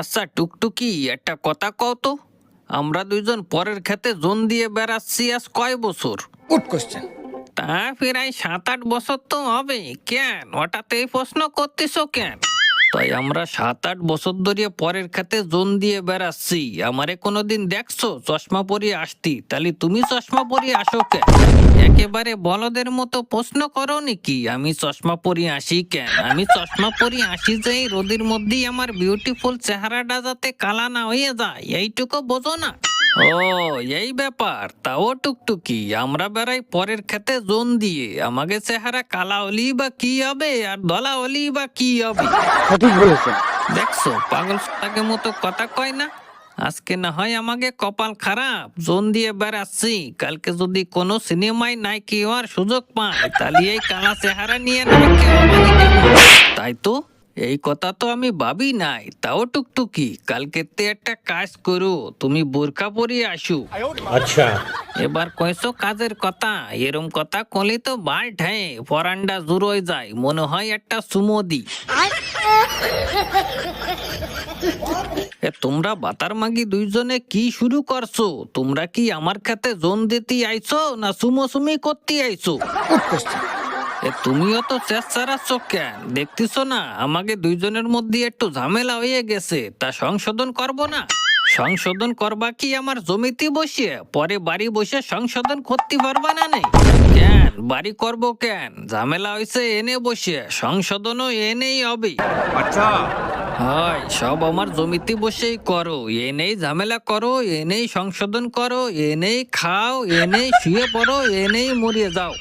আচ্ছা টুকটুকি, একটা কথা কও তো, আমরা দুইজন পরের খেতে জোন দিয়ে বেড়াচ্ছি আজ কয় বছর? Good question. তা প্রায় 7-8 বছর তো হবে। কেন হঠাৎ এই প্রশ্ন করতেছো কেন? তাই আমরা 7-8 বছর ধরে পরের খেতে জোন দিয়ে বেড়াচ্ছি। আমারে কোনোদিন দেখছো চশমা পরিয়ে আসতি? তাহলে তুমি চশমা পরিয়ে আসো কেন? একেবারে বলদের মতো প্রশ্ন করো নাকি আমি চশমা পরিয়ে আসি কেন? আমি চশমা পরিয়ে আসি যে এই রোদের মধ্যেই আমার বিউটিফুল চেহারাটা যাতে কালা না হয়ে যায়, এইটুকু বোঝো না? ও, এই ব্যাপার। তাও টুকটুকি, আমরা বেড়াই পরের খেতে জোন দিয়ে, আমাকে চেহারা কালা হলি বা কি হবে আর ধলা হলি বা কি হবে? সঠিক বলেছেন। দেখছো পাগল তাকে মতো কথা কয় না। আজকে না হয় আমাকে কপাল খারাপ, জোন দিয়ে বেড়াচ্ছি, কালকে যদি কোনো সিনেমায় নায়িকা হওয়ার সুযোগ পাই তাহলে এই কালা চেহারা নিয়ে নায়িকা হবারই কেমন? তাই তো, এই কথা তো আমি ভাবি নাই। তাও টুকটুকি, কালকে একটা কাজ করো, তুমি বোরকা পরিয়ে আসো। अच्छा। এবার কইছো কাজের কথা, এরম কথা কলি তো বাল ঠায় পরান্ডা জুড়োয় যায়, মনে হয় একটা সুমো দি। তোমরা বাতার মাগি দুইজনে কি শুরু করছো? তোমরা কি আমার খেতে জোন দিতে আইছো না সুমোসুমি করতে আইছো? Good question. তুমিও তো চেষ্টারাচ্ছ কেন? দেখতেছো না আমাকে দুইজনের মধ্যে একটু ঝামেলা হয়ে গেছে, তা সংশোধন করব না? সংশোধন করবা কি আমার জমিতে বসে? পরে বাড়ি বসে সংশোধন করতে পারবা না? নেই কেন বাড়ি করব কেন? ঝামেলা হয়েছে এনে বসে, সংশোধনও এনেই হবে। अच्छा। হয় সব আমার জমিতে বসেই করো, এনেই ঝামেলা করো, এনেই সংশোধন করো, এনেই খাও, এনেই শুয়ে পড়ো, এনেই মরিয়ে যাও।